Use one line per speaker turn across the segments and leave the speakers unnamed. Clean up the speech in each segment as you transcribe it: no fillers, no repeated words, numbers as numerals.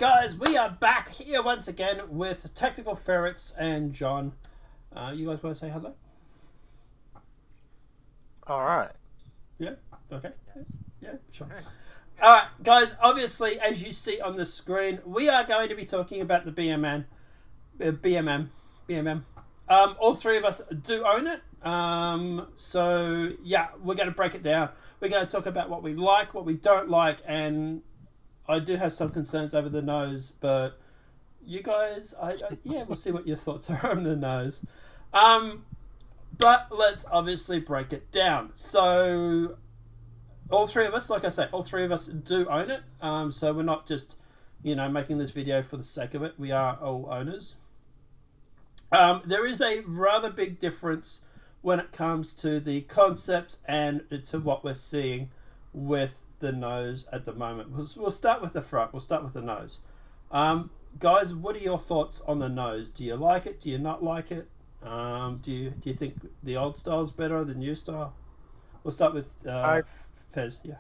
Alright guys, we are back here once again with Tactical Ferrets and John. You guys want to say hello?
Alright.
Yeah? Okay. Yeah, sure. Alright guys, obviously as you see on the screen, we are going to be talking about the BMM. All three of us do own it. So yeah, we're going to break it down. We're going to talk about what we like, what we don't like, and I do have some concerns over the nose, but you guys, yeah, we'll see what your thoughts are on the nose. But let's obviously break it down. So all three of us, like I say, all three of us do own it. So we're not just, making this video for the sake of it. We are all owners. There is a rather big difference when it comes to the concept and to what we're seeing with the nose at the moment. We'll start with the front. We'll start with the nose. Guys, what are your thoughts on the nose? Do you like it? Do you not like it? Do you think the old style is better than the new style? We'll start with Fez. Yeah.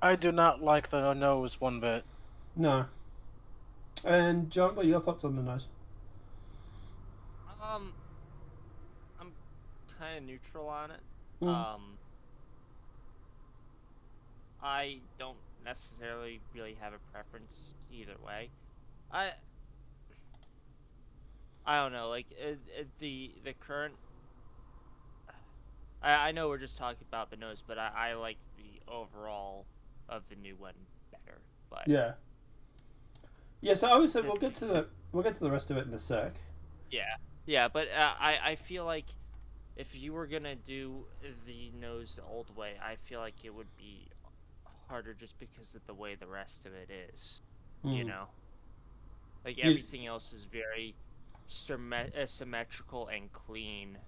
I do not like the nose one bit.
No. And John, what are your thoughts on the nose?
I'm kind of neutral on it. I don't necessarily really have a preference either way. I don't know, like the current. I know we're just talking about the nose, but I like the overall of the new one better. But
yeah. So obviously we'll get to the rest of it in a sec.
Yeah, but I feel like if you were gonna do the nose the old way, I feel like it would be harder just because of the way the rest of it is. Like everything else is very symmetrical and clean.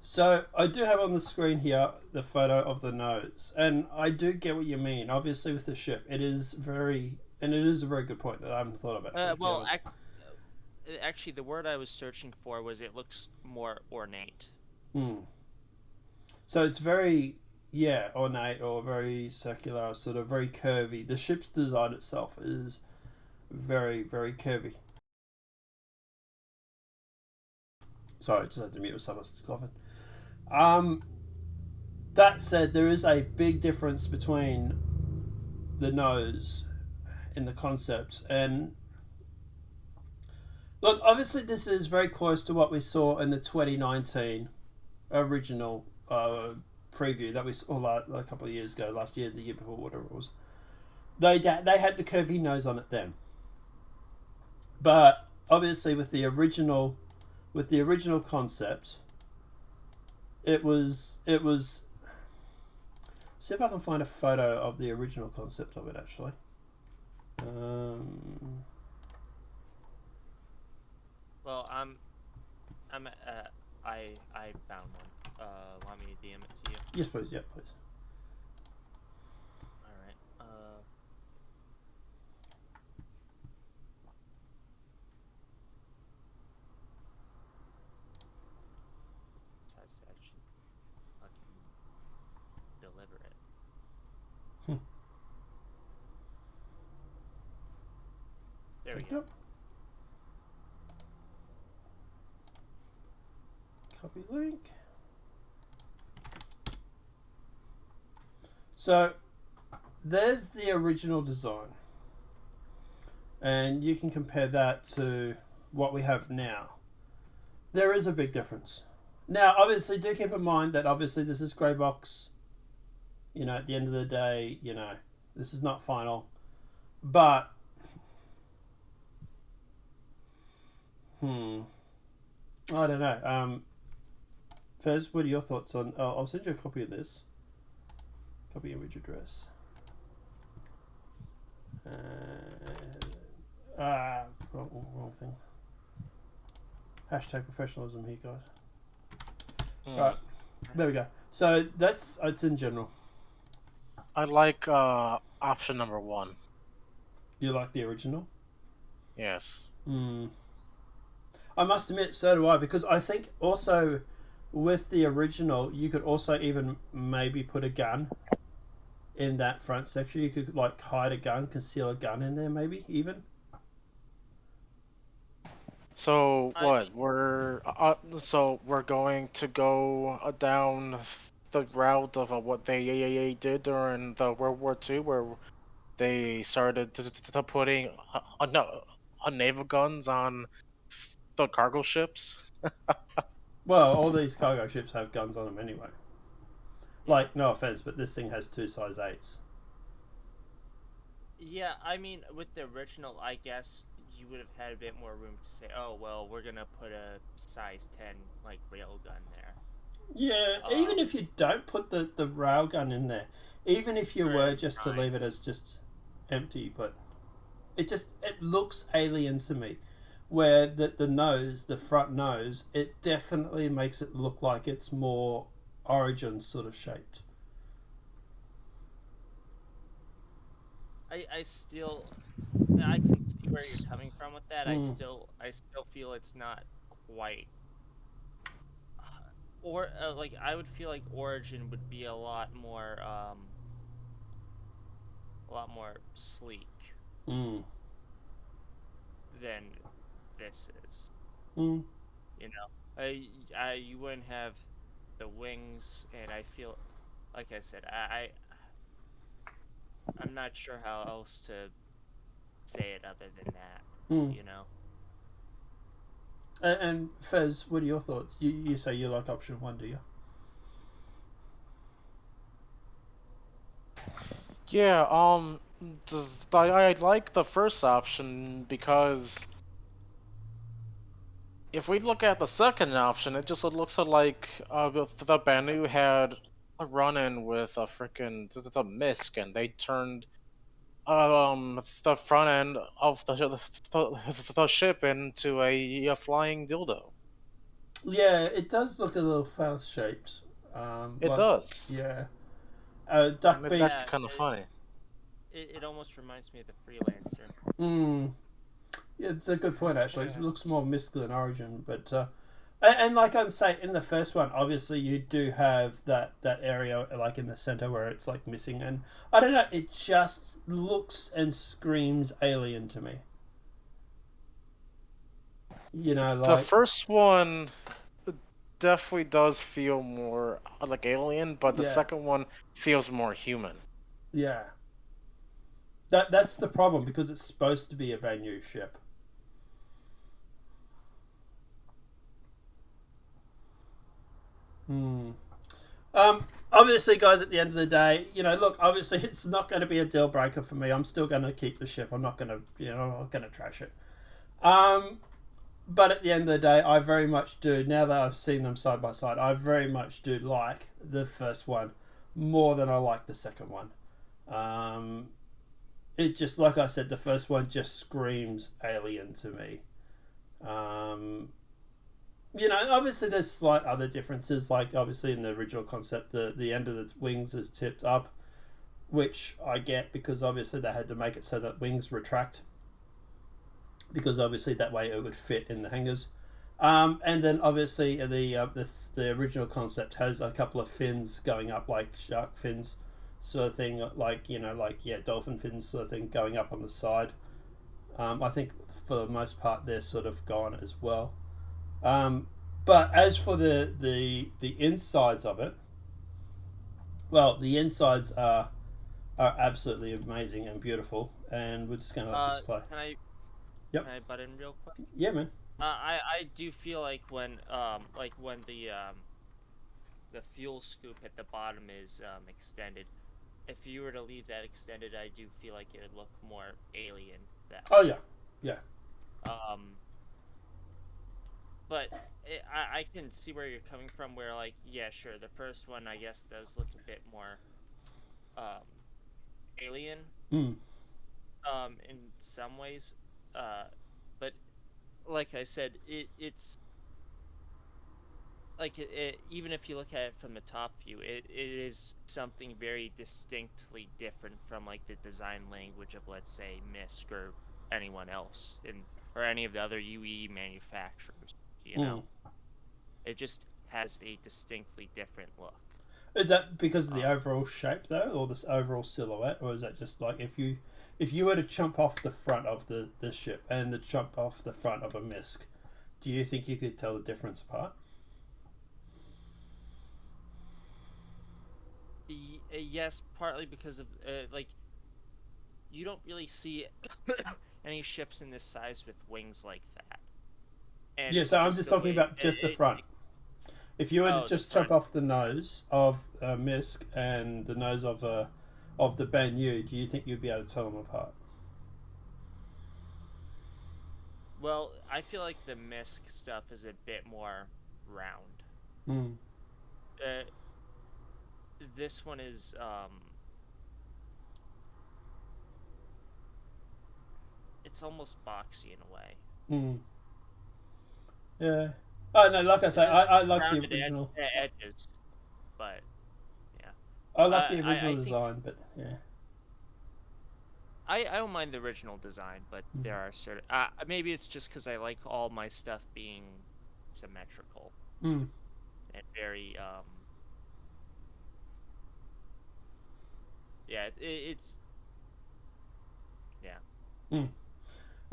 So I do have on the screen here the photo of the nose, and I do get what you mean. Obviously, with the ship, it is a very good point that I haven't thought of actually.
Actually, the word I was searching for was it looks more ornate.
So it's very ornate or very circular, sort of very curvy. The ship's design itself is very, very curvy. Sorry, I just had to mute myself. I was coughing. That said, there is a big difference between the nose in the concept. And look, obviously this is very close to what we saw in the 2019 original preview that we saw a couple of years ago, last year, the year before, whatever it was. They had the curvy nose on it then. But obviously with the original concept, it was see if I can find a photo of the original concept of it actually.
Well, I found one. Want me to DM it to you?
Yes, please. Yeah, please.
All right. Besides to actually fucking deliver it. There we go.
Copy link. So there's the original design, and you can compare that to what we have now. There is a big difference. Now, obviously, do keep in mind that obviously this is grey box. At the end of the day, this is not final, but I don't know. Fez, what are your thoughts on? I'll send you a copy of this. Copy image address. Wrong thing. Hashtag professionalism here, guys. Alright, there we go. So it's in general.
I like option number 1.
You like the original?
Yes.
I must admit, so do I, because I think also with the original, you could also even maybe put a gun in that front section, you could like hide a gun, conceal a gun in there, maybe even.
So what? We're going to go down the route of what they did during the World War II, where they started to putting no, naval guns on the cargo ships.
Well, all these cargo ships have guns on them anyway.
Yeah.
Like, no offense, but this thing has 2 size 8s.
Yeah, I mean, with the original, I guess you would have had a bit more room to say, oh, well, we're gonna put a size 10, like, railgun there.
Yeah, even if you don't put the railgun in there, even if you were just to leave it as just empty, but it looks alien to me. Where the nose, the front nose, it definitely makes it look like it's more Origin sort of shaped.
I can see where you're coming from with that. I still feel it's not quite. Or like I would feel like Origin would be a lot more sleek
Mm.
than this is.
Mm.
You know, you wouldn't have the wings, and I feel, like I said, I'm not sure how else to say it other than that.
Mm.
You know.
And Fez, what are your thoughts? You say you like option 1, do you?
Yeah, I like the first option because if we look at the second option, it just looks like the Banu had a run-in with a freaking the Misk, and they turned the front end of the ship into a flying dildo.
Yeah, it does look a little fast shaped.
It
Like,
does,
yeah.
and
Duck
it's
beak.
actually kind of funny.
It almost reminds me of the Freelancer.
Mm. Yeah, it's a good point actually.
Yeah.
It looks more Misk than Origin, but and like I'd say in the first one, obviously you do have that area like in the center where it's like missing, and I don't know, it just looks and screams alien to me. You know,
The
like
first one definitely does feel more like alien, but the
yeah,
second one feels more human.
yeah. That's the problem because it's supposed to be a Banu ship. Hmm. Obviously, guys, at the end of the day, you know, look, obviously, it's not going to be a deal breaker for me. I'm still going to keep the ship. I'm not going to, I'm not going to trash it. But at the end of the day, I very much do. Now that I've seen them side by side, I very much do like the first one more than I like the second one. It just, like I said, the first one just screams alien to me. You know, obviously there's slight other differences. Like obviously in the original concept, the end of the wings is tipped up, which I get because obviously they had to make it so that wings retract, because obviously that way it would fit in the hangars. And then obviously the original concept has a couple of fins going up like shark fins, sort of thing, like dolphin fins sort of thing going up on the side. I think for the most part they're sort of gone as well. But as for the insides of it, well, the insides are absolutely amazing and beautiful, and we're just going to let this play. Yep.
Can I butt in real quick?
Yeah, man.
I do feel like when the fuel scoop at the bottom is extended, if you were to leave that extended, I do feel like it would look more alien.
Oh yeah, yeah.
But I can see where you're coming from. Where like, yeah, sure, the first one I guess does look a bit more alien.
Mm.
In some ways, but like I said, it's like even if you look at it from the top view, it is something very distinctly different from like the design language of, let's say, Misk or anyone else or any of the other UE manufacturers. You know, it just has a distinctly different look.
Is that because of the overall shape though, or this overall silhouette, or is that just like if you were to jump off the front of the ship and the jump off the front of a MISC, do you think you could tell the difference apart?
Yes, partly because of like you don't really see any ships in this size with wings like that. And
Yeah, so I'm just talking about just the front. If you were to just jump off the nose of a MISC and the nose of the Banu, do you think you'd be able to tell them apart?
Well, I feel like the MISC stuff is a bit more round.
Mm.
This one is it's almost boxy in a way.
Mm. Yeah. Oh no, like I say, I like the original
edges, but yeah.
I like the original design, but yeah.
I don't mind the original design, but there are certain maybe it's just because I like all my stuff being symmetrical and very yeah it's yeah.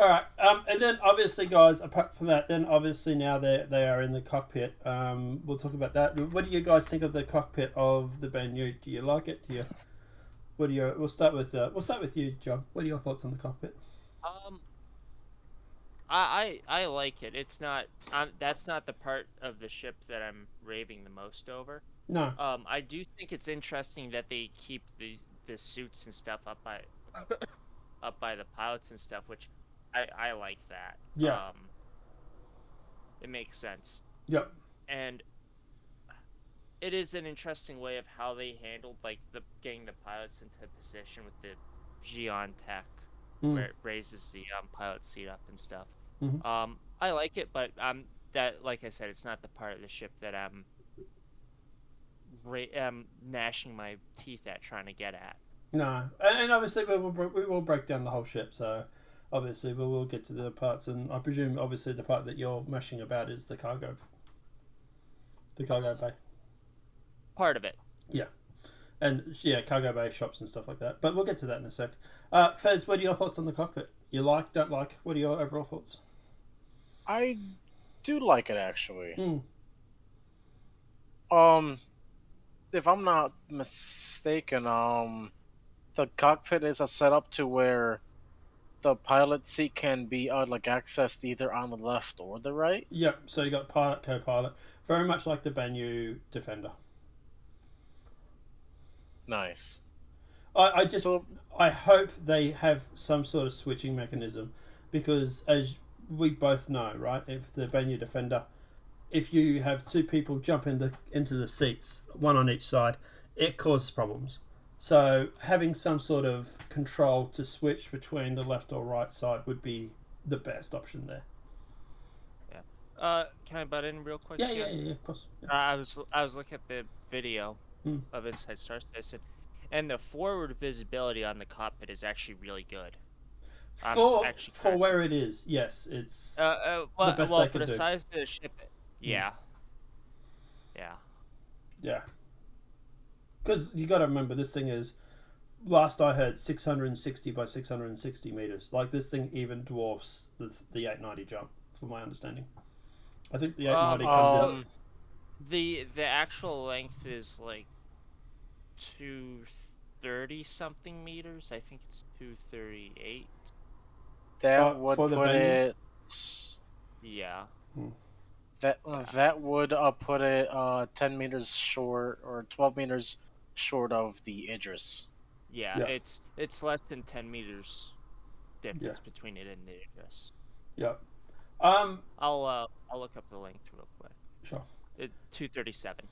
All right, and then obviously, guys, apart from that, then obviously now they are in the cockpit. We'll talk about that. What do you guys think of the cockpit of the Banu? Do you like it? We'll start with you, John. What are your thoughts on the cockpit?
I like it. It's not that's not the part of the ship that I'm raving the most over.
No.
I do think it's interesting that they keep the suits and stuff up by the pilots and stuff, which I like that.
Yeah.
It makes sense.
Yep.
And it is an interesting way of how they handled like getting the pilots into position with the Gion tech, where it raises the pilot seat up and stuff.
Mm-hmm.
I like it, but that, like I said, it's not the part of the ship that I'm gnashing my teeth at trying to get at.
No, and obviously we will break down the whole ship, so obviously we will get to the parts, and I presume obviously the part that you're mashing about is the cargo bay.
Part of it.
Yeah, and yeah, cargo bay shops and stuff like that. But we'll get to that in a sec. Fez, what are your thoughts on the cockpit? You like, don't like? What are your overall thoughts?
I do like it actually. If I'm not mistaken, the cockpit is a setup to where the pilot seat can be like accessed either on the left or the right.
Yep. So you got pilot, co-pilot, very much like the Banu Defender.
Nice.
I hope they have some sort of switching mechanism, because as we both know, right, if the Banu Defender, if you have two people jump into the seats, one on each side, it causes problems. So having some sort of control to switch between the left or right side would be the best option there.
Yeah. Can I butt in real quick?
Yeah, of course. Yeah.
I was looking at the video of Inside Star Citizen, and the forward visibility on the cockpit is actually really good.
For where it is, yes, it's the best they can do.
For the size of the ship, yeah.
Because you got to remember, this thing is, last I heard, 660 by 660 meters. Like, this thing even dwarfs the 890 jump, from my understanding. I think the 890 comes in.
The actual length is like 230 something meters. I think it's 238.
That would put it.
Yeah.
That would put it 10 meters short, or 12 meters short of the Idris.
Yeah. It's less than 10 meters difference between it and the Idris.
Yeah.
I'll look up the length real quick.
Sure.
237.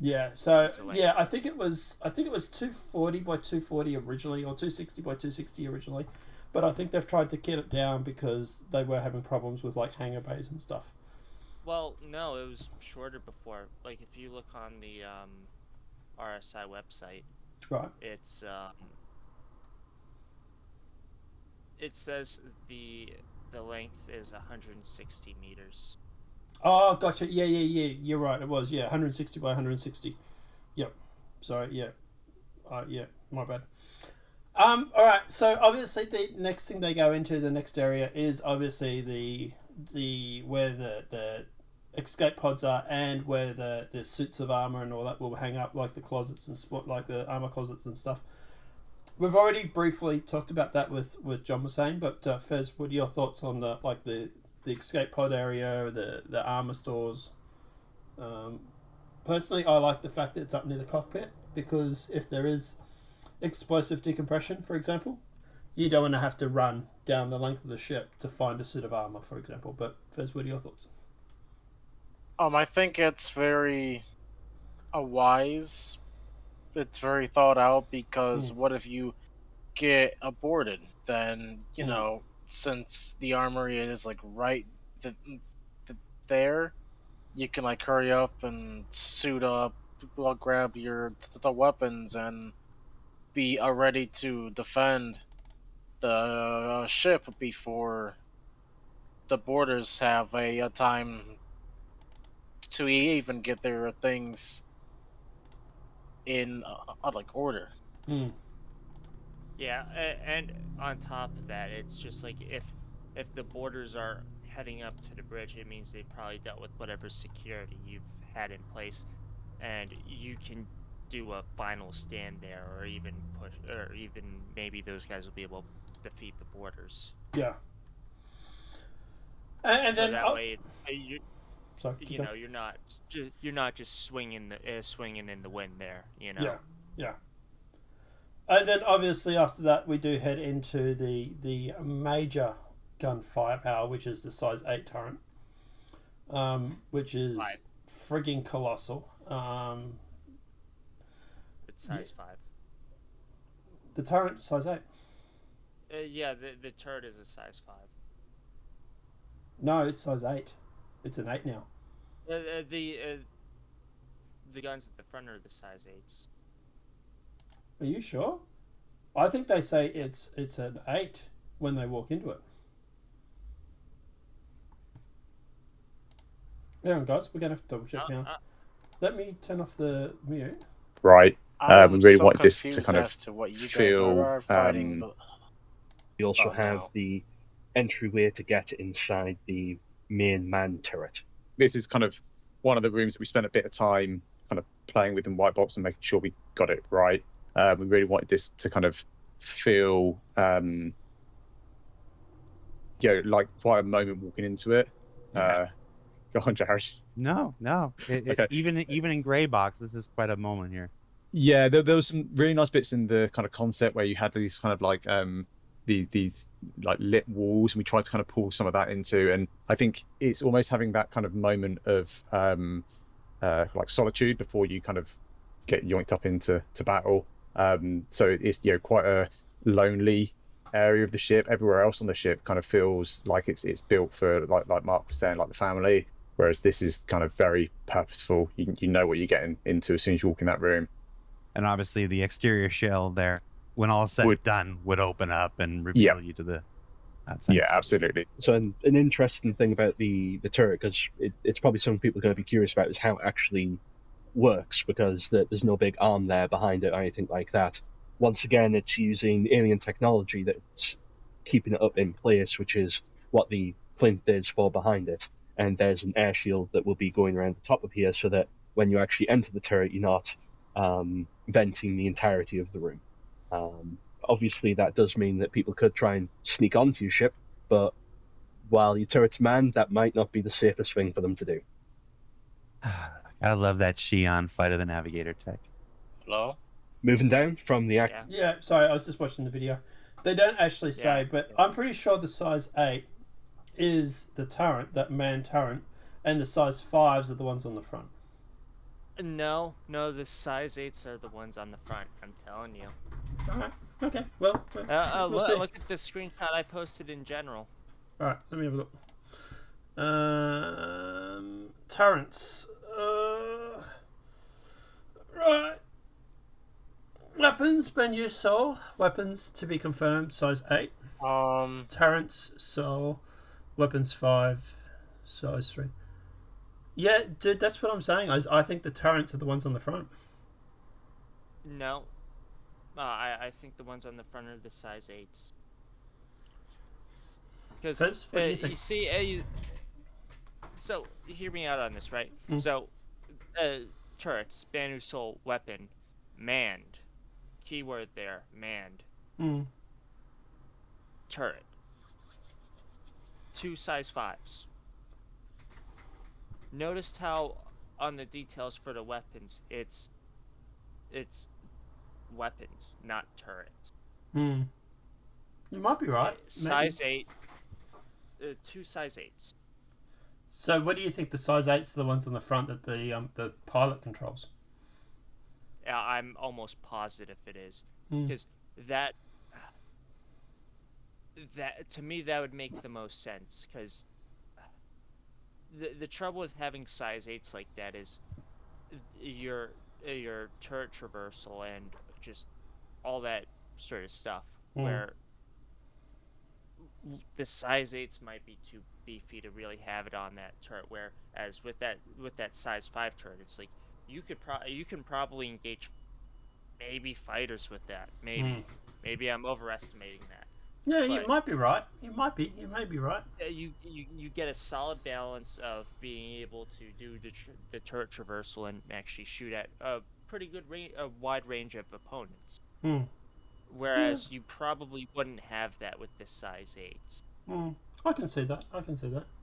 Yeah. So yeah, I think it was 240 by 240 originally, or 260 by 260 originally, but I think they've tried to get it down because they were having problems with like hangar bays and stuff.
Well, no, it was shorter before. Like if you look on the RSI website,
right?
It's it says the length is 160 meters.
Oh, gotcha. Yeah. You're right. It was 160 by 160. Yep. Sorry, yeah. Yeah, my bad. All right. So obviously, the next thing they go into, the next area, is obviously the where the escape pods are, and where the suits of armor and all that will hang up, like the closets and like the armor closets and stuff. We've already briefly talked about that with John was saying, but Fez, what are your thoughts on the escape pod area, the armor stores? Personally, I like the fact that it's up near the cockpit, because if there is explosive decompression, for example, you don't want to have to run down the length of the ship to find a suit of armor, for example. But Fez, what are your thoughts?
I think it's very wise. It's very thought out, because what if you get aborted? Then since the armory is like right there, you can like hurry up and suit up, grab the weapons, and be ready to defend the ship before the boarders have a time to even get their things in like order.
Yeah, and on top of that, it's just like if the boarders are heading up to the bridge, it means they've probably dealt with whatever security you've had in place, and you can do a final stand there, or even push, or even maybe those guys will be able to defeat the boarders.
Yeah. And
So
then
that way,
sorry,
you're not just swinging in the wind there.
Yeah. And then obviously after that we do head into the major gun firepower, which is the size 8 turret, which is frigging colossal.
It's size 5.
The turret size 8.
Yeah, the turret is a size 5.
No, it's size 8. It's an 8 now.
The guns at the front are the size 8s.
Are you sure? I think they say it's an 8 when they walk into it. Hang on, guys. We're going to have to double check now. Let me turn off the mute.
Right. We really
so
wanted this to kind of
to what you
feel...
guys are fighting.
We also have the entryway to get inside the main man turret.
This is kind of one of the rooms that we spent a bit of time kind of playing with in white box and making sure we got it right. We really wanted this to kind of feel, like quite a moment walking into it. Go on, Jared.
No.
Okay.
Even in gray box, this is quite a moment here.
Yeah, there was some really nice bits in the kind of concept where you had these kind of like these like lit walls, and we tried to kind of pull some of that into, and I think it's almost having that kind of moment of like solitude before you kind of get yoinked up into battle. So it's quite a lonely area of the ship. Everywhere else on the ship kind of feels like it's built for like Mark was saying, like the family, whereas this is kind of very purposeful. You know what you're getting into as soon as you walk in that room.
And obviously the exterior shell there, when all said and done, would open up and reveal you to the outside.
Yeah, absolutely.
So an interesting thing about the turret, because it's probably something people are going to be curious about, is how it actually works, because there's no big arm there behind it or anything like that. Once again, it's using alien technology that's keeping it up in place, which is what the plinth is for behind it. And there's an air shield that will be going around the top of here, so that when you actually enter the turret, you're not venting the entirety of the room. Obviously, that does mean that people could try and sneak onto your ship, but while your turret's manned, that might not be the safest thing for them to do.
I love that Xi'an Fight of the Navigator tech.
Hello?
Moving down from the...
Yeah, sorry, I was just watching the video. They don't actually say, but I'm pretty sure the size 8 is the turret, that man turret, and the size 5s are the ones on the front.
No, the size 8s are the ones on the front, I'm telling you.
Alright, okay, well, we'll see.
Look at the screenshot I posted in general.
Alright, let me have a look. Turrets. Right. Weapons, Banu Soul. Weapons to be confirmed, size 8. Turrets, Soul. Weapons 5, size 3. Yeah, dude, that's what I'm saying. I think the turrets are the ones on the front.
No. I think the ones on the front are the size 8s. Because
Fizz, what do you think?
you see, so hear me out on this, right? So, turrets, Banu Soul, weapon, manned. Keyword there, manned. Turret. 2 size 5s. Noticed how on the details for the weapons, it's weapons, not turrets.
You might be right.
Size 8. 2 size 8s.
So, what do you think? The size 8s are the ones on the front that the pilot controls.
Yeah, I'm almost positive it is, because that to me that would make the most sense. Because the trouble with having size 8s like that is your turret traversal and just all that sort of stuff, where the size 8s might be too beefy to really have it on that turret, whereas with that size 5 turret, it's like you can probably engage maybe fighters with that. Maybe I'm overestimating that.
Yeah, you might be right. You may be right.
You get a solid balance of being able to do the turret traversal and actually shoot at a pretty good wide range of opponents. Whereas you probably wouldn't have that with the size 8s.
I can see that.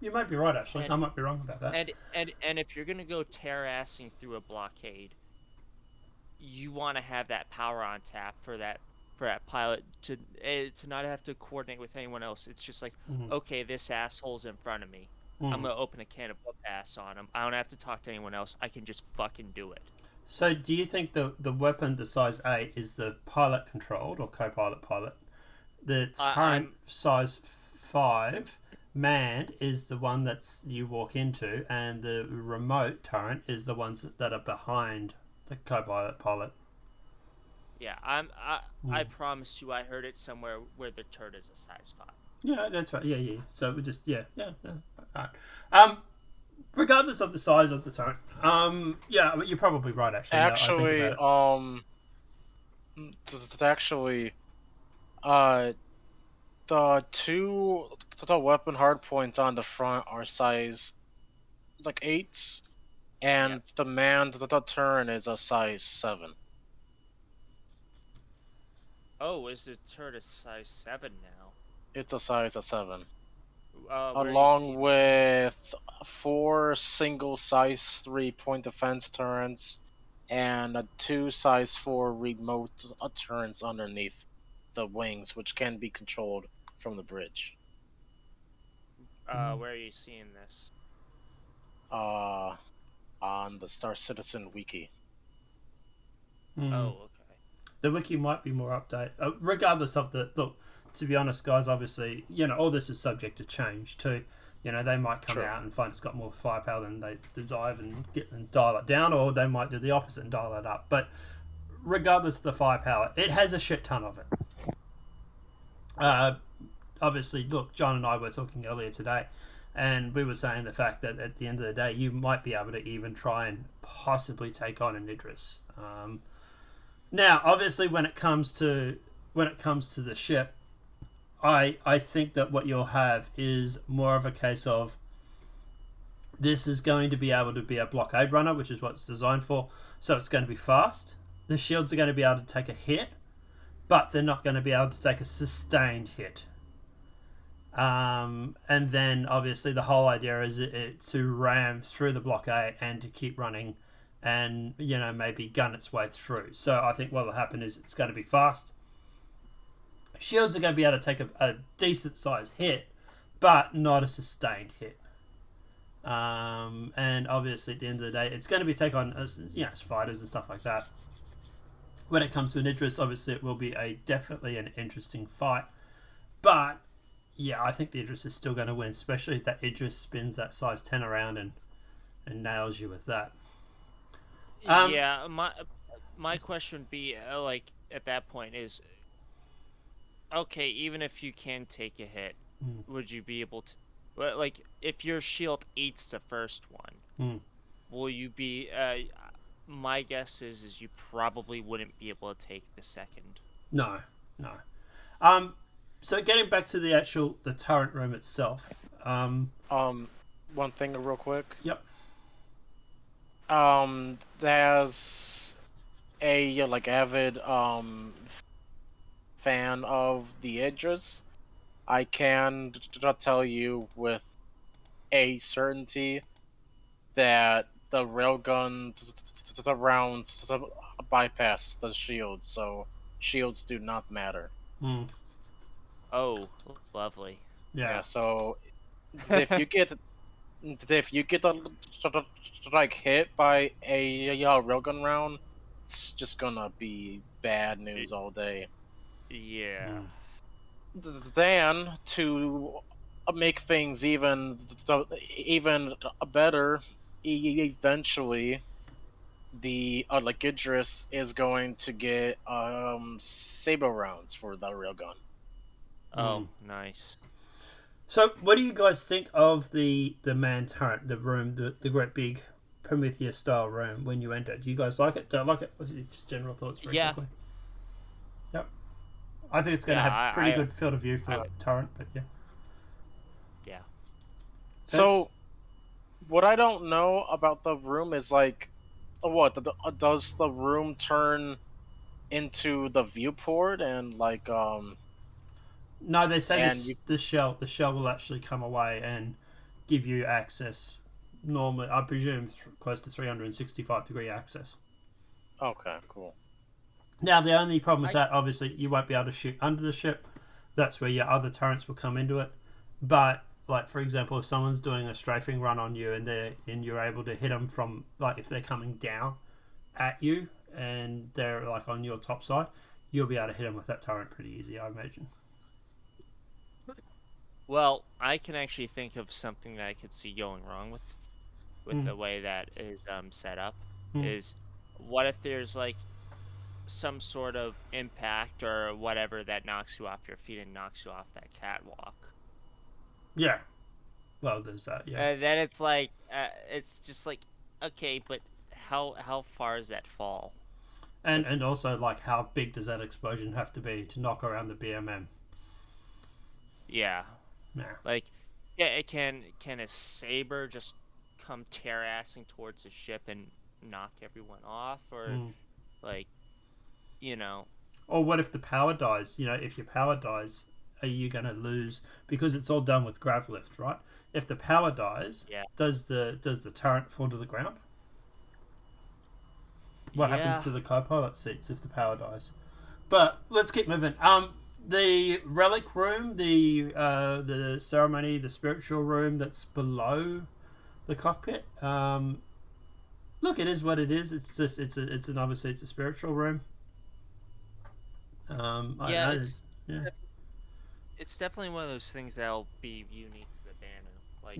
You might be right, actually. I might be wrong about that.
And if you're gonna go terrassing through a blockade, you want to have that power on tap for that pilot to not have to coordinate with anyone else. It's just like, okay, this asshole's in front of me. I'm gonna open a can of whoop ass on him. I don't have to talk to anyone else. I can just fucking do it.
So, do you think the weapon, the size 8, is the pilot controlled or co-pilot pilot? The turret size 5 manned is the one that's you walk into, and the remote turret is the ones that are behind the co-pilot pilot.
Yeah, I promise you, I heard it somewhere where the turret is a size 5.
Yeah, that's right. Yeah. So we just yeah. All right. Regardless of the size of the turret, yeah, you're probably right. Actually,
the weapon hardpoints on the front are size like 8s, and the manned the turret is a size 7.
Oh, is the turret a size 7 now?
It's a size of 7.
Along
with 4 single size 3 point defense turrets and 2 size 4 remote turrets underneath the wings, which can be controlled from the bridge.
Where are you seeing this?
On the Star Citizen wiki.
Oh, okay.
The wiki might be more updated. Regardless of the look, to be honest, guys, obviously, all this is subject to change too. They might come out and find it's got more firepower than they deserve and dial it down, or they might do the opposite and dial it up. But regardless of the firepower, it has a shit ton of it. Obviously, look, John and I were talking earlier today, and we were saying the fact that at the end of the day, you might be able to even try and possibly take on an Idris. Now, obviously, when it comes to the ship, I think that what you'll have is more of a case of this is going to be able to be a blockade runner, which is what it's designed for. So it's going to be fast. The shields are going to be able to take a hit, but they're not going to be able to take a sustained hit. And then obviously the whole idea is to ram through the blockade and to keep running and maybe gun its way through. So I think what will happen is it's going to be fast. Shields are going to be able to take a decent sized hit, but not a sustained hit. And obviously at the end of the day, it's going to be take on as fighters and stuff like that. When it comes to an Idris, obviously it will be definitely an interesting fight. But yeah, I think the Idris is still going to win, especially if that Idris spins that size 10 around and nails you with that.
Yeah, my question would be at that point is, okay, even if you can take a hit, would you be able to, if your shield eats the first one, will you be my guess is you probably wouldn't be able to take the second.
No. So getting back to the turret room itself.
One thing real quick.
Yep.
There's a avid fan of the Idris. I can tell you with a certainty that the railgun rounds bypass the shields, so shields do not matter.
Mm.
Oh, lovely.
Yeah.
So if you get hit by a railgun round, it's just gonna be bad news all day.
Yeah.
Then to make things even better, eventually the Idris is going to get saber rounds for the railgun.
Oh, nice.
So, what do you guys think of the man turret, the room, the great big Prometheus style room when you enter? Do you guys like it? Don't like it? What's your just general thoughts very quickly? Yep. I think it's going to have pretty good field of view for turret, but yeah.
Yeah.
So, what I don't know about the room is does the room turn into the viewport and
No, they say the shell will actually come away and give you access. Normally, I presume close to 365-degree access.
Okay, cool.
Now, the only problem with that, obviously, you won't be able to shoot under the ship. That's where your other turrets will come into it. But, like, for example, if someone's doing a strafing run on you and you're able to hit them from, like, if they're coming down at you and they're, like, on your top side, you'll be able to hit them with that turret pretty easy, I imagine.
Well, I can actually think of something that I could see going wrong with the way that is set up. Is what if there's like some sort of impact or whatever that knocks you off your feet and knocks you off that catwalk?
Yeah. Well, there's that. Yeah.
And then it's like it's just like, okay, but how far is that fall?
And also, like, how big does that explosion have to be to knock around the BMM?
Yeah.
Yeah.
Like, yeah, can a saber just come tear-assing towards the ship and knock everyone off, or like, you know?
Or what if the power dies? You know, if your power dies, are you going to lose? Because it's all done with grav lift, right? If the power dies, does the turret fall to the ground? What happens to the co-pilot seats if the power dies? But let's keep moving. The relic room, the ceremony, the spiritual room that's below the cockpit. Look, it is what it is. It's just obviously it's a spiritual room.
It's definitely one of those things that'll be unique to the Banu. Like,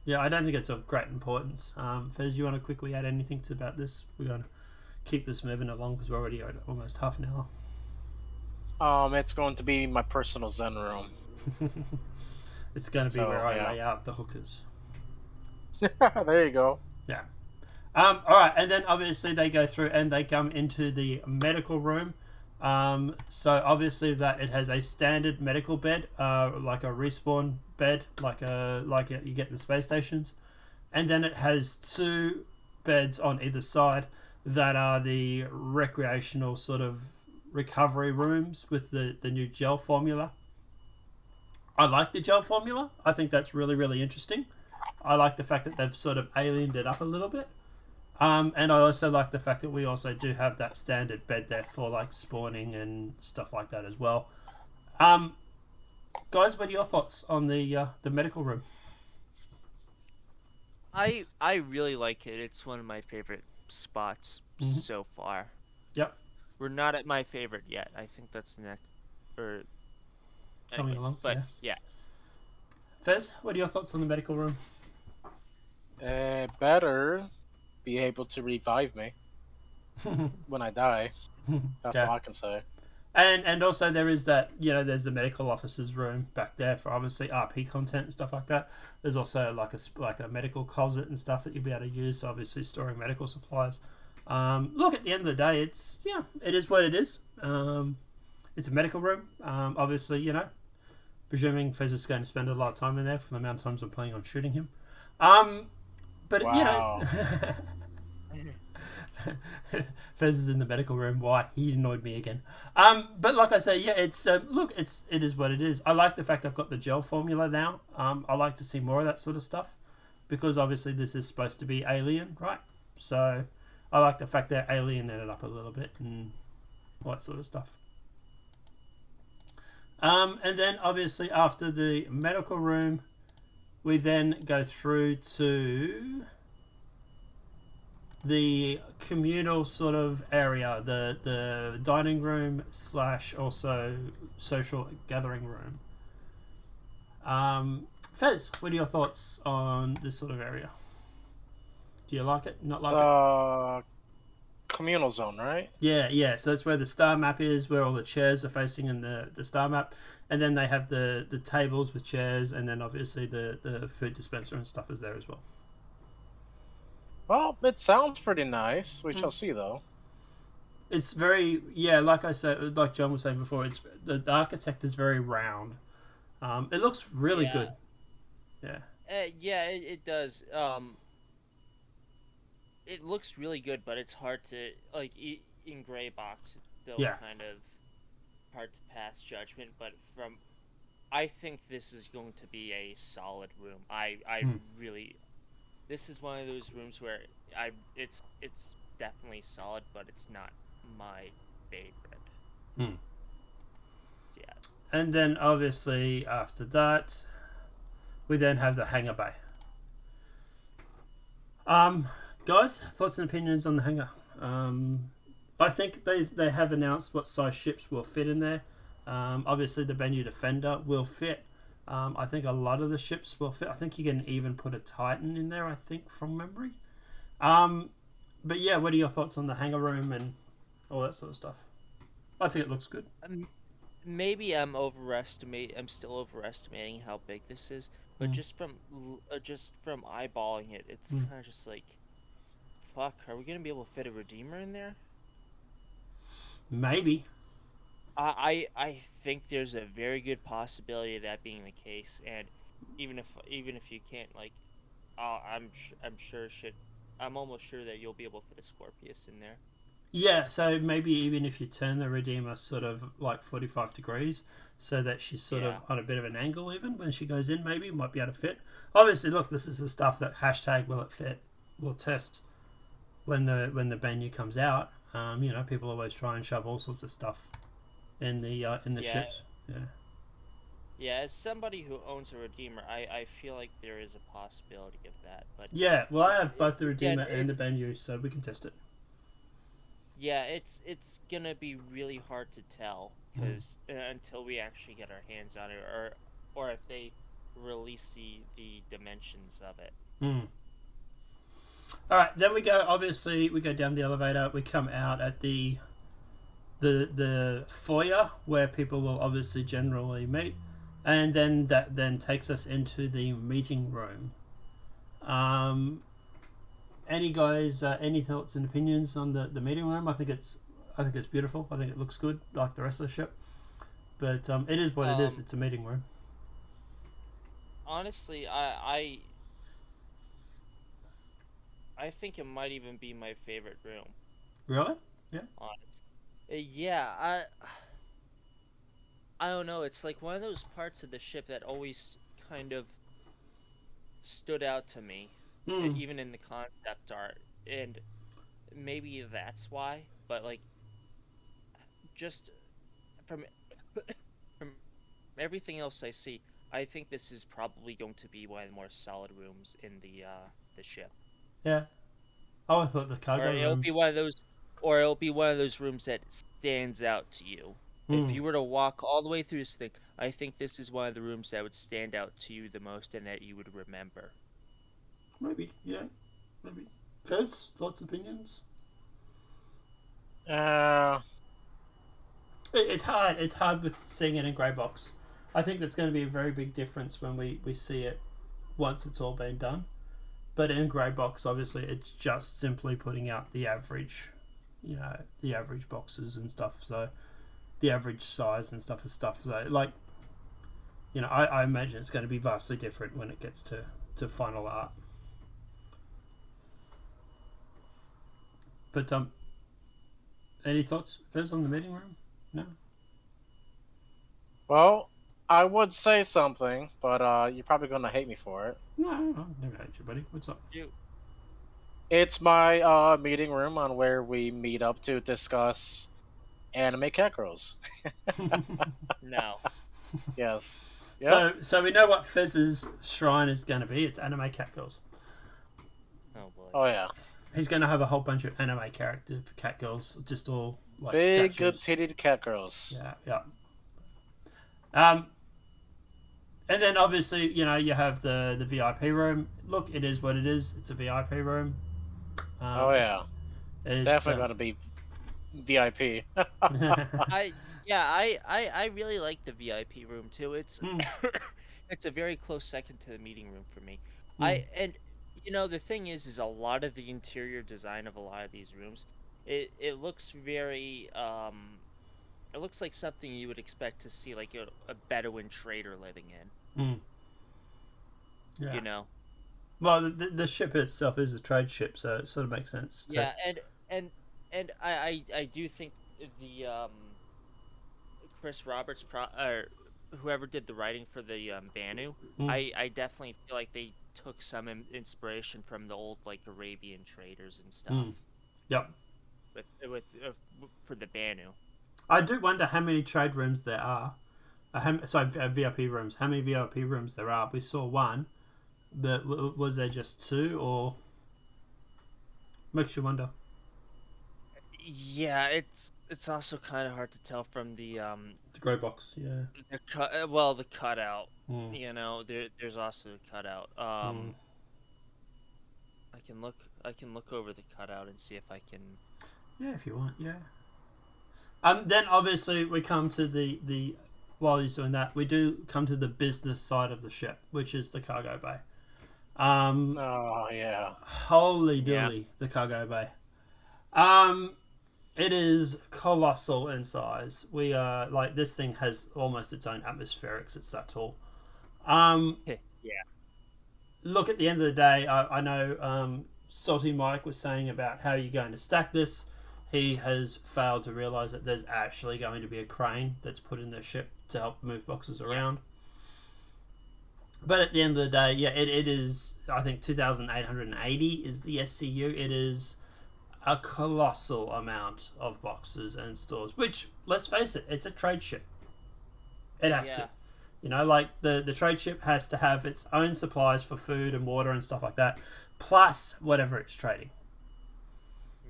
yeah, I don't think it's of great importance. Fez, you want to quickly add anything about this? We're going to keep this moving along because we're already at almost half an hour.
It's going to be my personal zen room.
It's going to be where I lay out the hookers.
There you go.
Yeah. All right, and then obviously they go through and they come into the medical room. So obviously that it has a standard medical bed, like a respawn bed, like you get in the space stations, and then it has 2 beds on either side that are the recreational sort of recovery rooms with the new gel formula. I like the gel formula. I think that's really, really interesting. I like the fact that they've sort of aliened it up a little bit. And I also like the fact that we also do have that standard bed there for like spawning and stuff like that as well. Guys, what are your thoughts on the medical room?
I really like it. It's one of my favorite spots so far.
Yep.
We're not at my favorite yet. I think that's the next, or
coming along.
But yeah.
Fez, what are your thoughts on the medical room?
Better be able to revive me when I die. That's all I can say.
And also there is that, there's the medical officer's room back there for obviously RP content and stuff like that. There's also like a medical closet and stuff that you'll be able to use, so obviously storing medical supplies. Look, at the end of the day, it is what it is. It's a medical room. Obviously, presuming Fez is going to spend a lot of time in there for the amount of times I'm planning on shooting him. But
Wow.
Fez is in the medical room. Why? He annoyed me again. But like I say, yeah, it is what it is. I like the fact I've got the gel formula now. I like to see more of that sort of stuff, because obviously this is supposed to be alien, right? So I like the fact they're aliening it up a little bit and all that sort of stuff. And then obviously after the medical room, we then go through to the communal sort of area, the dining room / also social gathering room. Fez, what are your thoughts on this sort of area? Do you like it? Not like it?
Communal zone, right?
Yeah. So that's where the star map is, where all the chairs are facing in the star map. And then they have the tables with chairs, and then obviously the food dispenser and stuff is there as well.
Well, it sounds pretty nice. We shall see, though.
It's very, like I said, like John was saying before, it's the architect is very round. It looks really good. Yeah.
It does. It looks really good, but it's hard to in gray box. It's still kind of hard to pass judgment. But I think this is going to be a solid room. I really. This is one of those rooms where it's definitely solid, but it's not my favorite. Yeah.
And then obviously after that, we then have the Hangar Bay. Guys, thoughts and opinions on the hangar? I think they have announced what size ships will fit in there. Obviously the Banu Defender will fit. I think a lot of the ships will fit. I think you can even put a Titan in there, I think, from memory. But yeah, what are your thoughts on the hangar room and all that sort of stuff? I think it looks good.
Maybe I'm still overestimating how big this is, but just from eyeballing it, it's kind of just like, fuck, are we gonna be able to fit a Redeemer in there?
Maybe.
I think there's a very good possibility of that being the case, and even if you can't, I'm almost sure that you'll be able to fit a Scorpius in there.
Yeah, so maybe even if you turn the Redeemer sort of like 45 degrees, so that she's sort of on a bit of an angle, even when she goes in, maybe might be able to fit. Obviously, look, this is the stuff that hashtag will it fit will test when the Banu comes out. People always try and shove all sorts of stuff in the ships.
Yeah, as somebody who owns a Redeemer, I feel like there is a possibility of that. But
yeah, well, I have both the Redeemer and the Banu, so we can test it.
Yeah, it's gonna be really hard to tell because until we actually get our hands on it, or if they release the dimensions of it.
All right, then we go down the elevator. We come out at the foyer where people will obviously generally meet, and then that takes us into the meeting room. Any thoughts and opinions on the meeting room? I think it's beautiful. I think it looks good, like the rest of the ship. But it is what it is. It's a meeting room.
Honestly, I think it might even be my favorite room.
Really? Yeah.
Honestly. Yeah. I don't know. It's like one of those parts of the ship that always kind of stood out to me. Even in the concept art, and maybe that's why, but just from everything else I see, I think this is probably going to be one of the more solid rooms in the ship.
Yeah. Oh, I thought the cargo room.
It'll be one of those rooms that stands out to you. If you were to walk all the way through this thing, I think this is one of the rooms that would stand out to you the most and that you would remember.
Maybe, yeah. Maybe. Fez, thoughts, opinions? It's hard. It's hard with seeing it in grey box. I think that's going to be a very big difference when we see it once it's all been done. But in grey box, obviously, it's just simply putting out the average, the average boxes and stuff. So the average size and stuff. So like, I imagine it's going to be vastly different when it gets to final art. But any thoughts, Fez, on the meeting room? No.
Well, I would say something, but you're probably gonna hate me for it.
No, I'll never hate you, buddy. What's up?
It's my meeting room on where we meet up to discuss anime cat girls.
No.
Yes. Yep.
So we know what Fez's shrine is going to be. It's anime cat girls.
Oh boy.
Oh yeah.
He's going to have a whole bunch of anime characters for cat girls, just all like
Big,
statues.
good-titted cat girls.
Yeah. And then obviously, you have the VIP room. Look, it is what it is. It's a VIP room.
Oh yeah.
It's,
Definitely gonna be VIP.
I really like the VIP room too. It's it's a very close second to the meeting room for me. The thing is a lot of the interior design of a lot of these rooms, it looks very it looks like something you would expect to see like a Bedouin trader living in.
Yeah. Well, the ship itself is a trade ship, so it sort of makes sense.
Yeah, and I do think the Chris Roberts or whoever did the writing for the Banu, I definitely feel like they took some inspiration from the old like Arabian traders and stuff.
Yep.
With for the Banu.
I do wonder how many trade rooms there are. VIP rooms. How many VIP rooms there are? We saw one, but was there just two, or makes you wonder?
Yeah, it's also kind of hard to tell from the
grey box. Yeah.
The cutout. There's also the cutout. I can look over the cutout and see if I can.
Yeah, if you want. Yeah. Then obviously we come to the while he's doing that, we do come to the business side of the ship, which is the cargo bay.
Oh yeah.
Holy dooly, the cargo bay. It is colossal in size. We are like, this thing has almost its own atmospherics. It's that tall.
Yeah.
Look, at the end of the day, I know Salty Mike was saying about how you're going to stack this. He has failed to realize that there's actually going to be a crane that's put in the ship to help move boxes around. But at the end of the day, yeah, it is, I think 2,880 is the SCU. It is a colossal amount of boxes and stores, which, let's face it, it's a trade ship. It has to. Like the trade ship has to have its own supplies for food and water and stuff like that, plus whatever it's trading.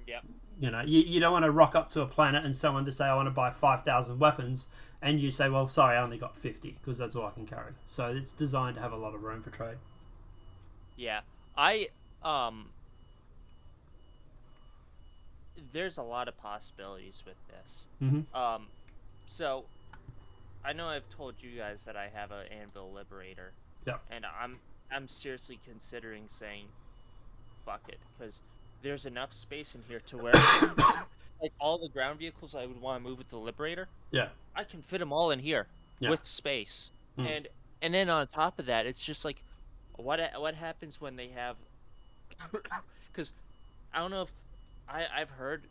Yep.
You don't want to rock up to a planet and someone to say, I want to buy 5,000 weapons, and you say, well, sorry, I only got 50 because that's all I can carry. So it's designed to have a lot of room for trade.
Yeah. There's a lot of possibilities with this.
Mm-hmm.
So I know I've told you guys that I have an Anvil Liberator.
Yeah.
And I'm seriously considering saying fuck it, because there's enough space in here to where like all the ground vehicles I would want to move with the Liberator.
Yeah.
I can fit them all in here with space. And then on top of that, it's just like what happens when they have, because I don't know if I've heard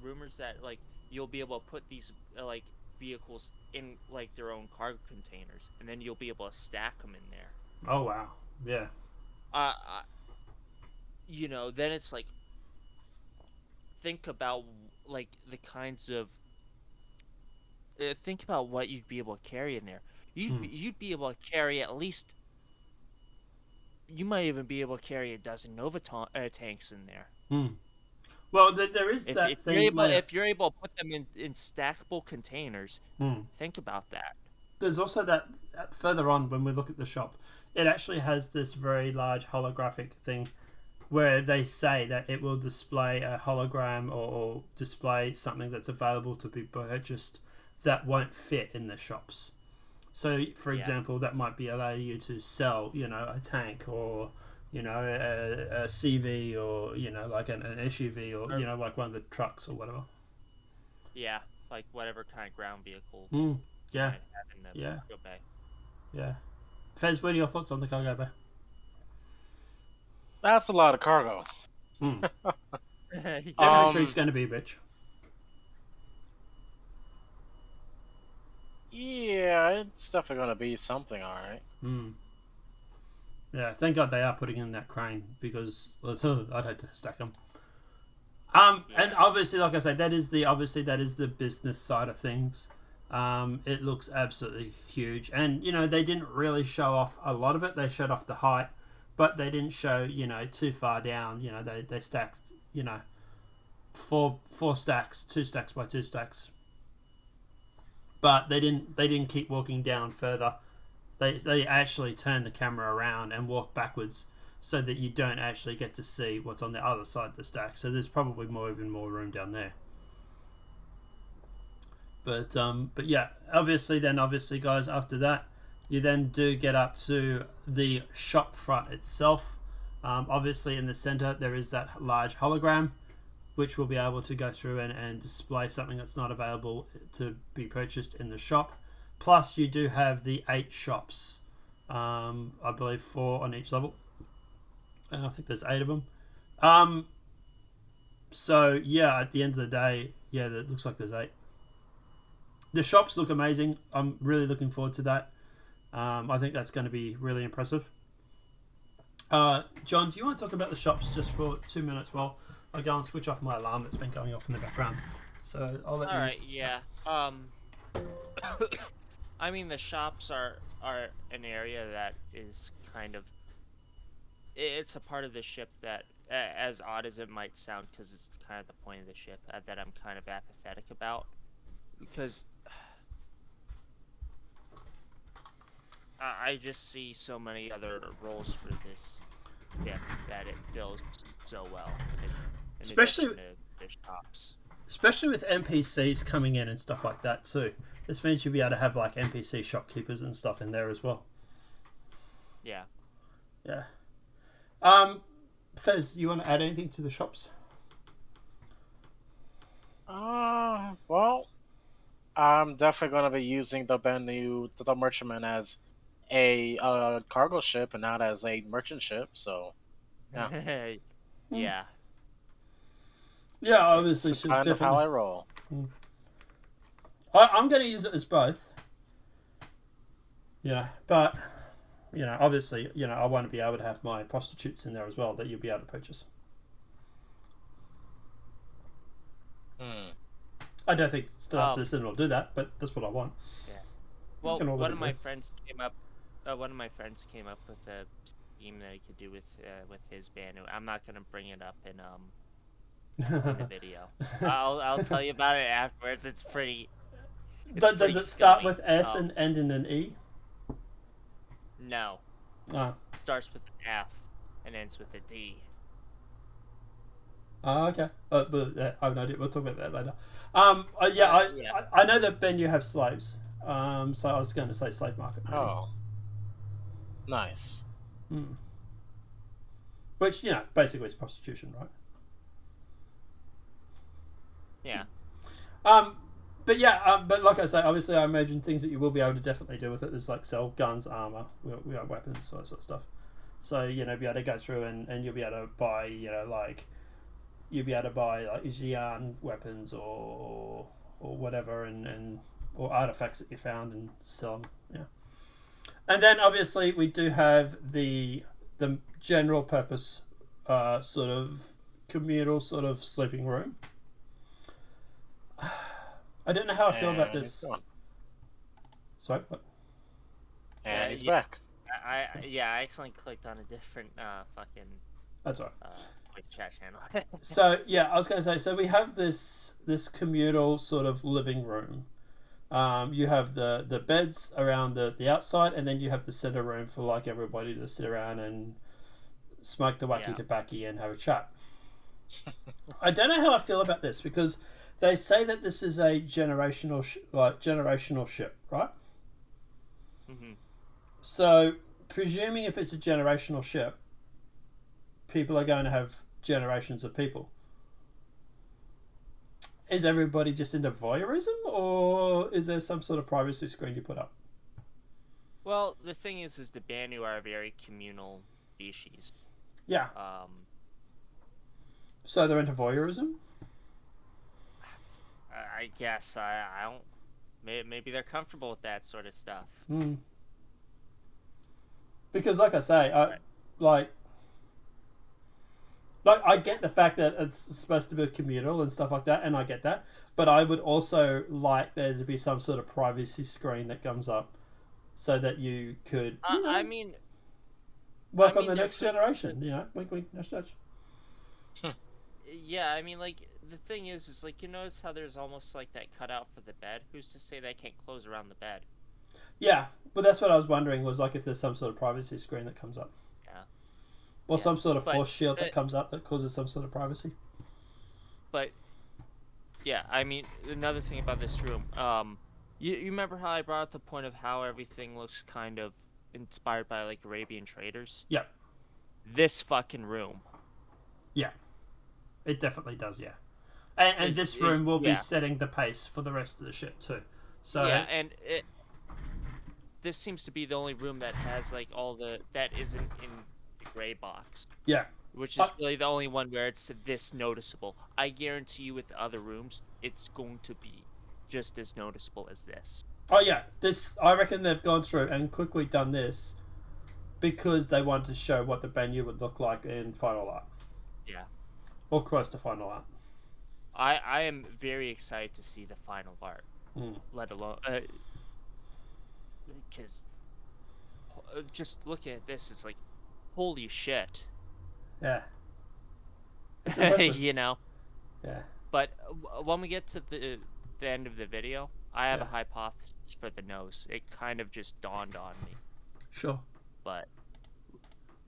rumors that like you'll be able to put these like vehicles in like their own cargo containers, and then you'll be able to stack them in there.
Oh wow. Yeah.
Then it's like, think about like the kinds of think about what you'd be able to carry in there. You'd be able to carry at least, you might even be able to carry a dozen Nova tanks in there.
Well, there is that thing.
If you're able to put them in stackable containers, think about that.
There's also that further on when we look at the shop, it actually has this very large holographic thing where they say that it will display a hologram or display something that's available to be purchased that won't fit in the shops. So, for example, that might be allow you to sell, a tank or, a CV or, like an SUV or, like one of the trucks or whatever.
Yeah, like whatever kind of ground vehicle.
Yeah.
Cargo bay.
Yeah. Fez, what are your thoughts on the cargo bay?
That's a lot of cargo.
Inventory's going to be a bitch.
Yeah, it's definitely gonna be something, alright.
Yeah, thank God they are putting in that crane because I'd hate to stack them. And obviously, like I say, that is the business side of things. It looks absolutely huge, and they didn't really show off a lot of it. They showed off the height, but they didn't show too far down. They stacked four stacks, 2 stacks by 2 stacks. But they didn't keep walking down further. They actually turn the camera around and walk backwards so that you don't actually get to see what's on the other side of the stack. So there's probably even more room down there. But yeah, obviously guys, after that you then do get up to the shop front itself. Obviously in the center there is that large hologram, which will be able to go through and display something that's not available to be purchased in the shop. Plus, you do have the 8 shops. I believe 4 on each level. And I think there's 8 of them. So, yeah, at the end of the day, yeah, it looks like there's 8. The shops look amazing. I'm really looking forward to that. I think that's going to be really impressive. John, do you want to talk about the shops just for 2 minutes while I go and switch off my alarm that's been going off in the background? So I'll let you...
Alright, yeah. I mean, the shops are an area that is kind of... It's a part of the ship that, as odd as it might sound, because it's kind of the point of the ship, that I'm kind of apathetic about. Because... I just see so many other roles for this ship that it fills so well.
Especially...
the shops.
Especially with NPCs coming in and stuff like that too. This means you'll be able to have like NPC shopkeepers and stuff in there as well.
Yeah.
Yeah. Fez, you want to add anything to the shops?
Well, I'm definitely gonna be using the Banu, the merchantman, as a cargo ship and not as a merchant ship. So, yeah.
Yeah.
Yeah, obviously
It's
should
kind of
definitely.
how I roll.
I'm going to use it as both. Yeah, but obviously, I want to be able to have my prostitutes in there as well that you'll be able to purchase. I don't think Star Citizen will do that, but that's what I want.
Yeah. Well, one of my friends came up with a scheme that he could do with his Banu. I'm not going to bring it up in the video. I'll tell you about it afterwards. It's pretty.
Does it start with S and end in an E?
No. Starts with an F and ends with a D.
Okay. But I have no idea. We'll talk about that later. I know that Ben, you have slaves. So I was going to say slave market. Maybe.
Oh. Nice.
Which basically is prostitution, right?
Yeah.
But like I say, obviously I imagine things that you will be able to definitely do with it is like sell guns, armor, we got weapons, all that sort of stuff. So be able to go through and you'll be able to buy you'll be able to buy like Xi'an weapons or whatever and or artifacts that you found and sell them. Yeah. And then obviously we do have the general purpose sort of communal sort of sleeping room. I don't know how I feel about this. Sorry, what?
And he's back.
I accidentally clicked on a different fucking.
That's all right.
Quick chat channel.
So yeah, I was going to say. So we have this communal sort of living room. You have the beds around the outside, and then you have the center room for like everybody to sit around and smoke the wacky
Yeah.
tobacco and have a chat. I don't know how I feel about this because they say that this is a generational ship, right?
Mm-hmm.
So, presuming if it's a generational ship, people are going to have generations of people. Is everybody just into voyeurism, or is there some sort of privacy screen you put up?
Well, the thing is the Banu are a very communal species.
Yeah. So they're into voyeurism?
I guess I don't. Maybe they're comfortable with that sort of stuff.
Because, like I say, like I get the fact that it's supposed to be communal and stuff like that, and I get that. But I would also like there to be some sort of privacy screen that comes up, so that you could,
I mean,
work on the next generation. Wink, wink, nudge, nudge.
Yeah, I mean, like, the thing is like, you notice how there's almost like that cutout for the bed? Who's to say they can't close around the bed?
Yeah, but that's what I was wondering, was like if there's some sort of privacy screen that comes up.
Yeah.
Or some sort of force shield
but,
that comes up that causes some sort of privacy.
But, yeah, I mean, another thing about this room, you remember how I brought up the point of how everything looks kind of inspired by, like, Arabian traders?
Yeah.
This fucking room.
Yeah. It definitely does, yeah. And this room will be setting the pace for the rest of the ship too. So
yeah, and this seems to be the only room that has like that isn't in the gray box.
Yeah.
Which is really the only one where it's this noticeable. I guarantee you, with the other rooms, it's going to be just as noticeable as this.
Oh yeah, I reckon they've gone through and quickly done this because they wanted to show what the Banu would look like in final art.
Yeah.
Or close to final art.
I am very excited to see the final art. Let alone because just looking at this, it's like, holy shit.
Yeah. It's impressive.
You know.
Yeah.
But when we get to the end of the video, I have a hypothesis for the nose. It kind of just dawned on me.
Sure.
But.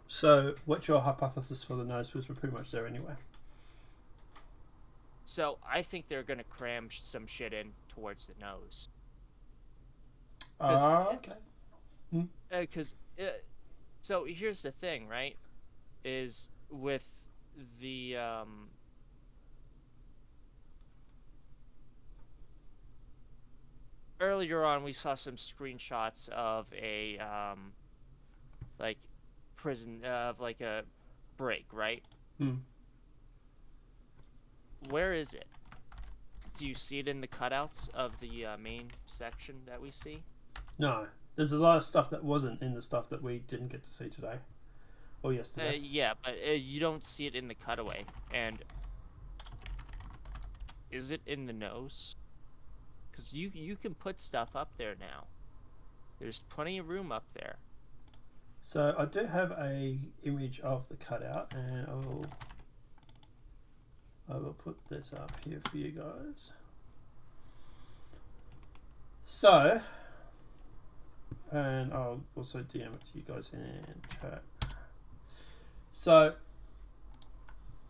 So, what's your hypothesis for the nose? Because we're pretty much there anyway.
So, I think they're going to cram some shit in towards the nose.
Okay.
Because, so here's the thing, right? Is with the, earlier on we saw some screenshots of a, like, prison, of like a break, right? Where is it? Do you see it in the cutouts of the main section that we see?
No. There's a lot of stuff that wasn't in the stuff that we didn't get to see today. Or yesterday.
Yeah, but you don't see it in the cutaway. And is it in the nose? Because you can put stuff up there now. There's plenty of room up there.
So I do have a image of the cutout, and I will put this up here for you guys. So, and I'll also DM it to you guys in chat. So,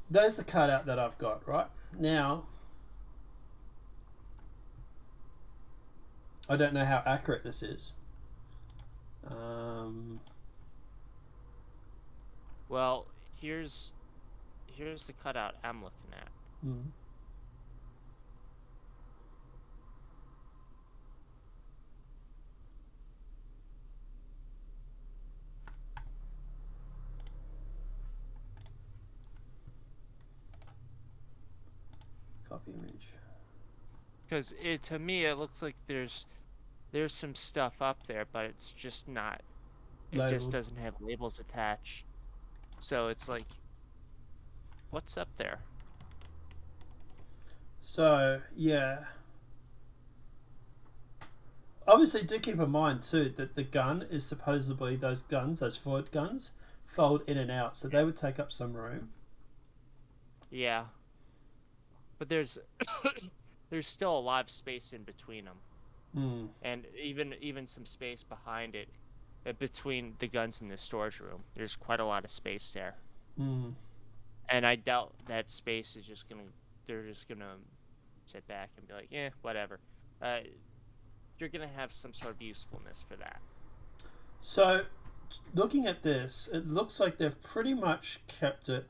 there's the cutout that I've got, right? Now, I don't know how accurate this is.
Well, here's the cutout I'm looking at.
Copy image.
Because to me it looks like there's some stuff up there, but it's just not. It
Labeled.
just doesn't have labels attached. So it's like, what's up there?
So, yeah. Obviously, do keep in mind, too, that the gun is supposedly, those forward guns, fold in and out. So they would take up some room.
Yeah. But there's still a lot of space in between them. And even some space behind it. Between the guns and the storage room. There's quite a lot of space there.
Mm.
And I doubt that space is just gonna. They're just gonna sit back and be like, whatever. You're gonna have some sort of usefulness for that.
So, looking at this, it looks like they've pretty much kept it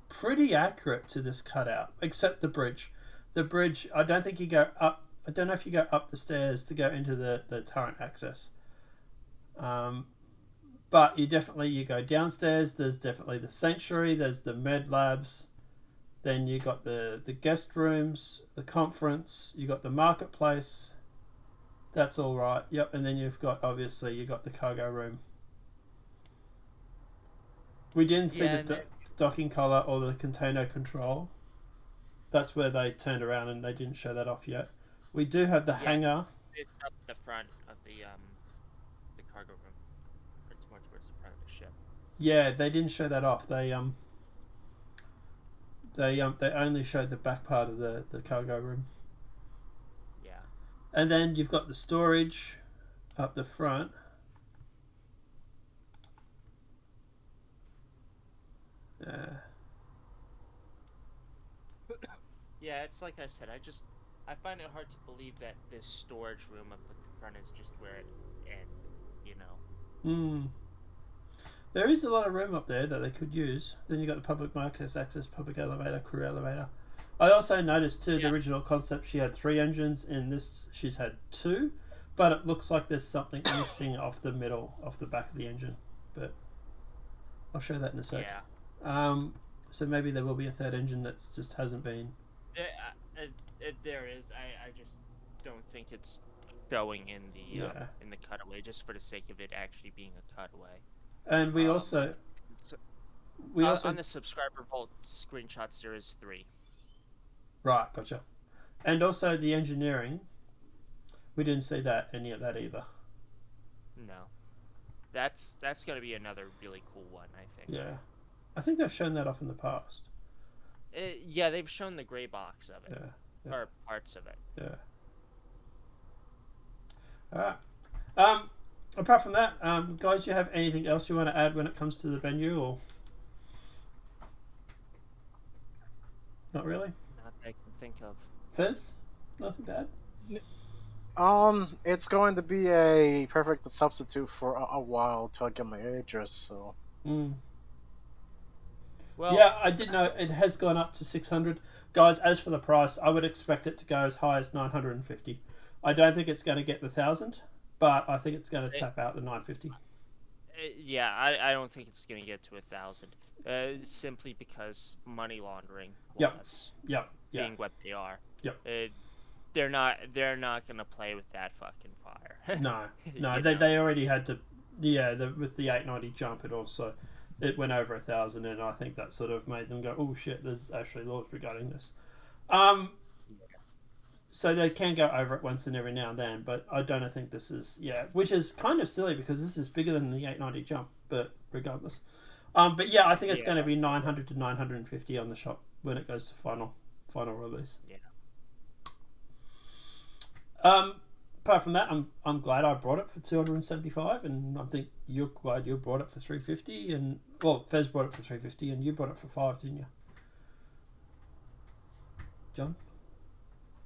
pretty accurate to this cutout, except the bridge. The bridge, I don't think you go up. I don't know if you go up the stairs to go into the turret access. But you go downstairs. There's definitely the sanctuary. There's the med labs. Then you got the guest rooms, the conference. You got the marketplace. That's all right. Yep. And then you got the cargo room. We didn't see the docking collar or the container control. That's where they turned around and they didn't show that off yet. We do have the hangar.
It's up the front of the cargo room. It's more towards the front of the ship.
Yeah, they didn't show that off. They only showed the back part of the cargo room.
Yeah.
And then you've got the storage up the front.
Yeah, it's like I said. I find it hard to believe that this storage room up at the front is just where it ends.
There is a lot of room up there that they could use. Then you got the public markets access, public elevator, crew elevator. I also noticed too, the original concept, she had 3 engines. In this, she's had 2, but it looks like there's something missing off the back of the engine. But I'll show that in a sec.
Yeah.
So maybe there will be a 3rd engine that just hasn't been.
There is. I just don't think it's going in the cutaway, just for the sake of it actually being a cutaway.
And we also
on the subscriber vault screenshots there is 3.
Right, gotcha. And also the engineering, we didn't see any of that either.
No, that's going to be another really cool one, I think.
Yeah, I think they've shown that off in the past.
Yeah, they've shown the gray box of it.
Yeah.
Or parts of it.
Yeah. Alright. Apart from that, guys, do you have anything else you want to add when it comes to the venue, or not really?
Not that I can think of.
Fez? Nothing to add?
It's going to be a perfect substitute for a while till I get my address, so.
Well,
yeah, I did know it has gone up to 600. Guys, as for the price, I would expect it to go as high as 950. I don't think it's going to get the 1,000, but I think it's going to tap out the 950.
Yeah, I don't think it's going to get to 1,000. Simply because money laundering laws being what they are.
Yep.
They're not going to play with that fucking fire.
No, they already had to. Yeah, with the 890 jump, it went over 1,000, and I think that sort of made them go, oh shit, there's actually laws regarding this. So they can go over it once and every now and then, but I don't think this is, which is kind of silly because this is bigger than the 890 jump, but regardless. But yeah, I think it's going to be 900 to 950 on the shop when it goes to final release.
Yeah.
Apart from that, I'm glad I brought it for 275, and I think you're glad you brought it for 350, and well, Fez brought it for 350, and you brought it for 5, didn't you, John?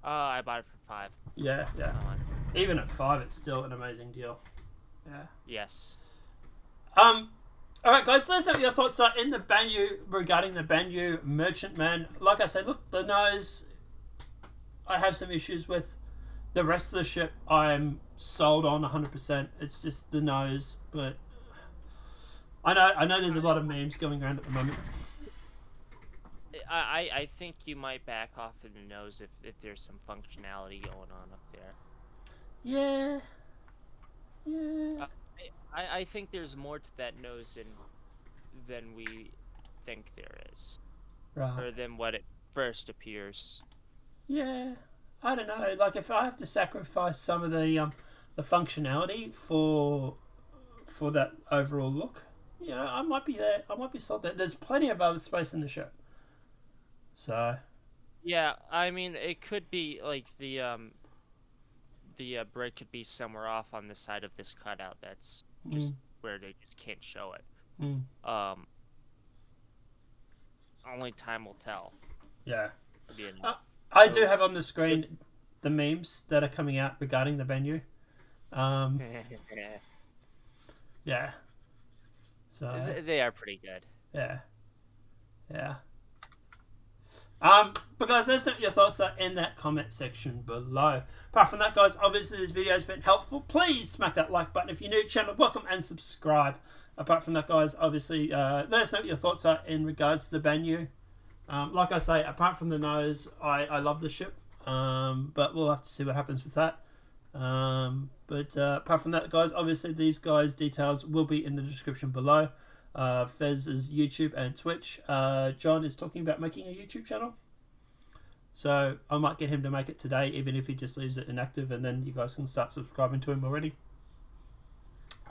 I bought it for 5.
Yeah. Even at 5, it's still an amazing deal. Yeah.
Yes.
All right, guys, let us know what your thoughts are in the Banu regarding the Banu Merchantman. Like I said, look, the nose, I have some issues with. The rest of the ship, I'm sold on 100%. It's just the nose, but I know there's a lot of memes going around at the moment.
I think you might back off in the nose if there's some functionality going on up there.
Yeah.
I think there's more to that nose than we think there is.
Right.
Or than what it first appears.
Yeah. I don't know. Like, if I have to sacrifice some of the functionality for that overall look, I might be there. I might be sold there. There's plenty of other space in the ship. So.
Yeah, I mean, it could be like the break could be somewhere off on the side of this cutout. That's just where they just can't show it. only time will tell.
Yeah.
Be in-
I do have on the screen the memes that are coming out regarding the venue. Yeah. So
They are pretty good.
yeah. But guys, let us know what your thoughts are in that comment section below. Apart from that, guys, obviously this video has been helpful. Please smack that like button if you're new to the channel. Welcome and subscribe. Apart from that, guys, obviously let us know what your thoughts are in regards to the Banu. Like I say, apart from the nose, I love the ship. But we'll have to see what happens with that. But apart from that, guys, obviously these guys' details will be in the description below. Fez's YouTube and Twitch. John is talking about making a YouTube channel, so I might get him to make it today, even if he just leaves it inactive, and then you guys can start subscribing to him already.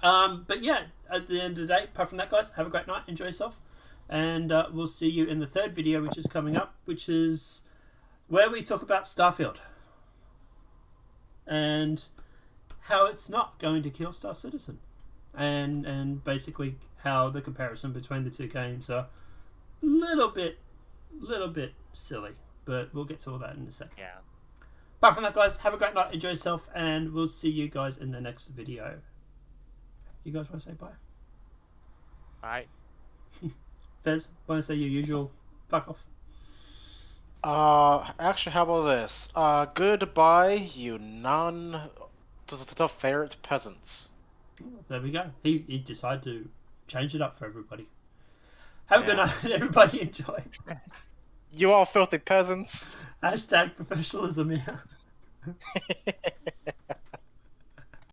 But yeah, at the end of the day, apart from that, guys, have a great night, enjoy yourself, and we'll see you in the third video, which is coming up, which is where we talk about Starfield and how it's not going to kill Star Citizen, and basically how the comparison between the two games are a little bit silly, but we'll get to all that in a second.
Yeah.
Apart from that, guys, have a great night, enjoy yourself, and we'll see you guys in the next video. You guys want to say bye?
Bye.
Fez, want to say your usual fuck off?
Actually, how about this? Goodbye, you non-ferret peasants.
There we go. He decided to change it up for everybody. Have a good night, everybody. Enjoy.
You all filthy peasants.
Hashtag professionalism here.